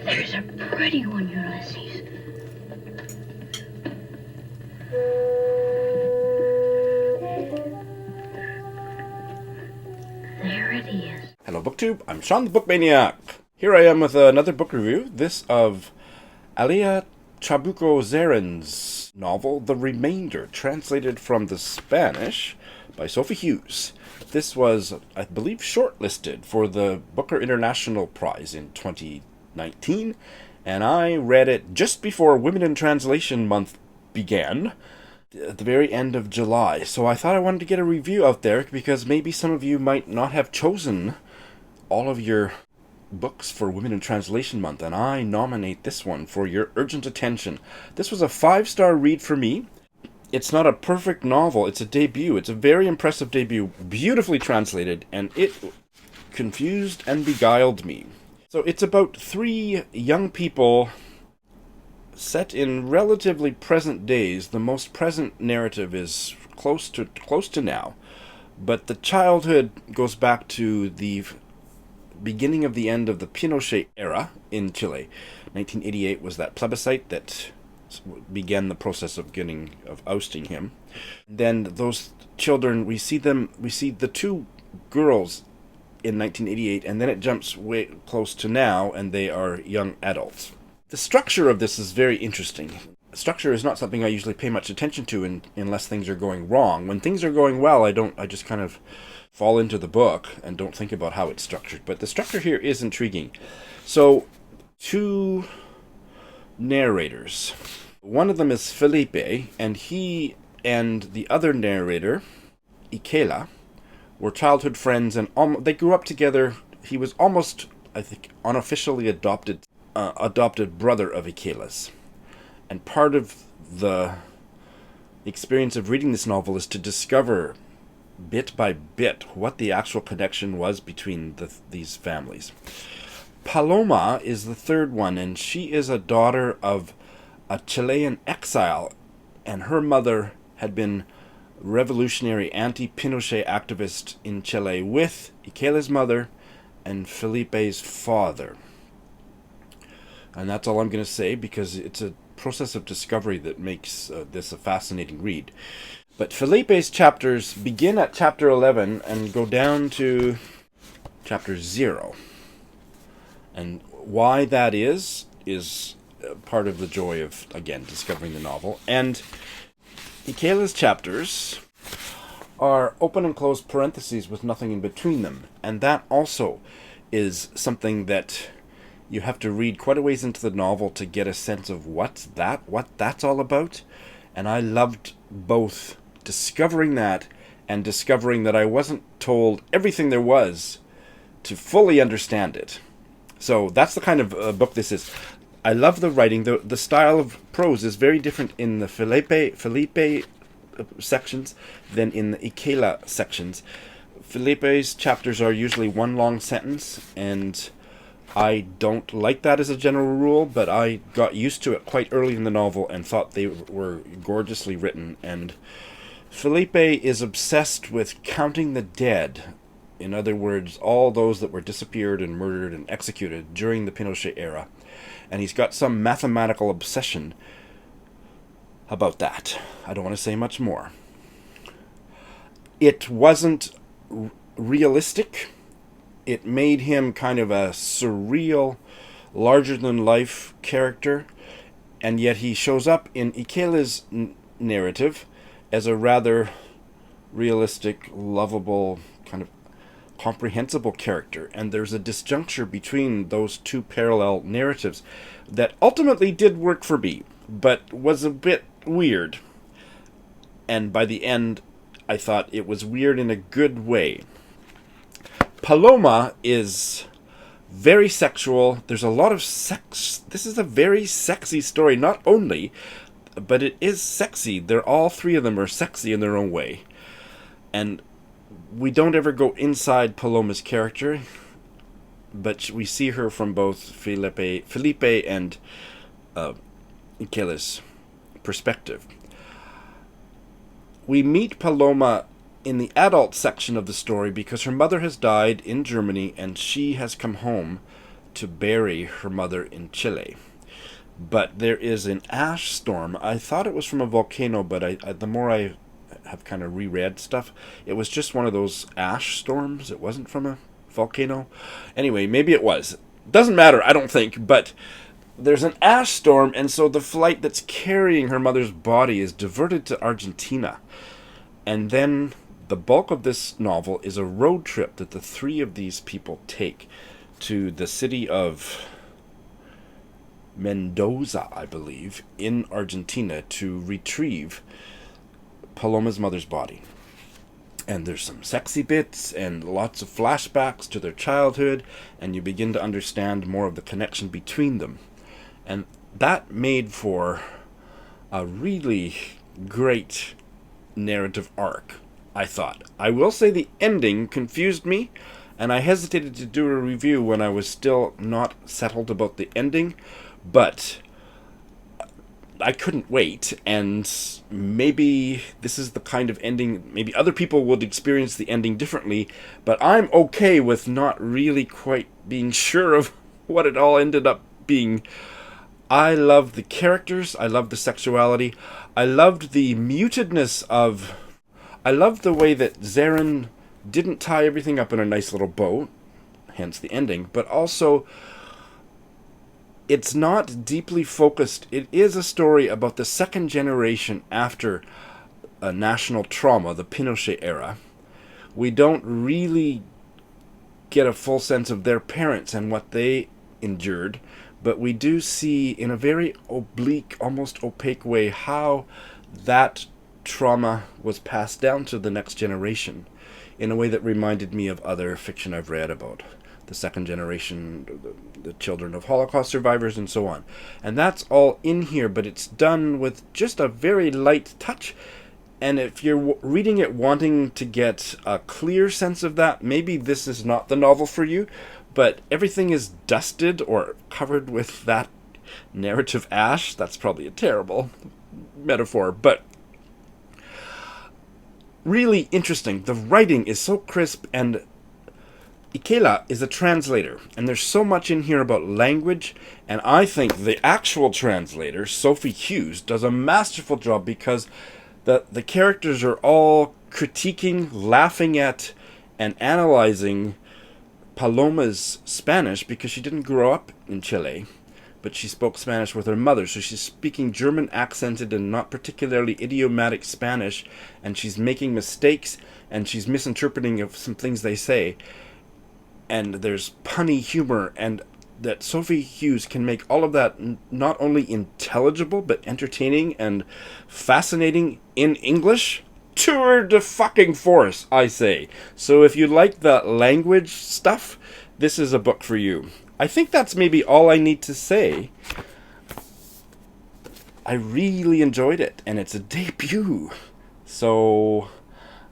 There's a pretty one, Ulysses. There it is. Hello BookTube, I'm Shawn the Book Maniac. Here I am with another book review, this of Alia Trabucco Zerán's novel, The Remainder, translated from the Spanish by Sophie Hughes. This was, I believe, shortlisted for the Booker International Prize in 2019, and I read it just before Women in Translation Month began, at the very end of July. So I thought I wanted to get a review out there, because maybe some of you might not have chosen all of your books for Women in Translation Month, and I nominate this one for your urgent attention. This was a 5-star read for me. It's not a perfect novel, it's a debut. It's a very impressive debut, beautifully translated, and it confused and beguiled me. So it's about 3 young people set in relatively present days. The most present narrative is close to now, but the childhood goes back to the beginning of the end of the Pinochet era in Chile. 1988 was that plebiscite that began the process of ousting him. Then those children, we see the 2 girls in 1988, and then it jumps way close to now, and they are young adults. The structure of this is very interesting. Structure is not something I usually pay much attention to unless things are going wrong. When things are going well, I just kind of fall into the book and don't think about how it's structured. But the structure here is intriguing. So, 2 narrators. One of them is Felipe, and he and the other narrator, Ikela, were childhood friends, and they grew up together. He was almost, I think, unofficially adopted brother of Ikela's. And part of the experience of reading this novel is to discover bit by bit what the actual connection was between these families. Paloma is the 3rd one, and she is a daughter of a Chilean exile, and her mother had been revolutionary anti-Pinochet activist in Chile with Ikela's mother and Felipe's father. And that's all I'm going to say, because it's a process of discovery that makes this a fascinating read. But Felipe's chapters begin at chapter 11 and go down to chapter 0. And why that is part of the joy of, again, discovering the novel. And Ikela's chapters are open and closed parentheses with nothing in between them. And that also is something that you have to read quite a ways into the novel to get a sense of what that's all about. And I loved both discovering that and discovering that I wasn't told everything there was to fully understand it. So that's the kind of book this is. I love the writing. The style of prose is very different in the Felipe sections than in the Ikela sections. Felipe's chapters are usually one long sentence, and I don't like that as a general rule, but I got used to it quite early in the novel and thought they were gorgeously written. And Felipe is obsessed with counting the dead. In other words, all those that were disappeared and murdered and executed during the Pinochet era. And he's got some mathematical obsession about that. I don't want to say much more. It wasn't realistic. It made him kind of a surreal, larger-than-life character, and yet he shows up in Ikela's narrative as a rather realistic, lovable, kind of comprehensible character. And there's a disjuncture between those 2 parallel narratives that ultimately did work for me, but was a bit weird. And by the end, I thought it was weird in a good way. Paloma is very sexual. There's a lot of sex. This is a very sexy story, not only, but it is sexy. All 3 of them are sexy in their own way. And we don't ever go inside Paloma's character, but we see her from both Felipe and Ikela's perspective. We meet Paloma in the adult section of the story because her mother has died in Germany and she has come home to bury her mother in Chile. But there is an ash storm. I thought it was from a volcano, but the more I have kind of reread stuff, it was just one of those ash storms. It wasn't from a volcano. Anyway, maybe it was. Doesn't matter, I don't think, but there's an ash storm, and so the flight that's carrying her mother's body is diverted to Argentina. And then the bulk of this novel is a road trip that the three of these people take to the city of Mendoza, I believe, in Argentina to retrieve Paloma's mother's body. And there's some sexy bits and lots of flashbacks to their childhood, and you begin to understand more of the connection between them. And that made for a really great narrative arc, I thought. I will say the ending confused me, and I hesitated to do a review when I was still not settled about the ending, but I couldn't wait, and maybe this is the kind of ending, maybe other people would experience the ending differently, but I'm okay with not really quite being sure of what it all ended up being. I love the characters, I love the sexuality, I loved the mutedness of... I loved the way that Zerán didn't tie everything up in a nice little bow, hence the ending, but also it's not deeply focused. It is a story about the second generation after a national trauma, the Pinochet era. We don't really get a full sense of their parents and what they endured, but we do see in a very oblique, almost opaque way how that trauma was passed down to the next generation in a way that reminded me of other fiction I've read about the second generation, the children of Holocaust survivors, and so on. And that's all in here, but it's done with just a very light touch. And if you're reading it wanting to get a clear sense of that, maybe this is not the novel for you, but everything is dusted or covered with that narrative ash. That's probably a terrible metaphor, but really interesting. The writing is so crisp, and Ikela is a translator, and there's so much in here about language, and I think the actual translator, Sophie Hughes, does a masterful job because the characters are all critiquing, laughing at, and analyzing Paloma's Spanish because she didn't grow up in Chile, but she spoke Spanish with her mother, so she's speaking German accented and not particularly idiomatic Spanish, and she's making mistakes, and she's misinterpreting of some things they say. And there's punny humor, and that Sophie Hughes can make all of that not only intelligible, but entertaining and fascinating in English. Tour de fucking force, I say. So if you like the language stuff, this is a book for you. I think that's maybe all I need to say. I really enjoyed it, and it's a debut. So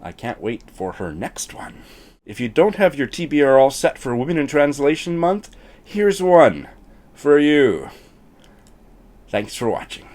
I can't wait for her next one. If you don't have your TBR all set for Women in Translation Month, here's one for you. Thanks for watching.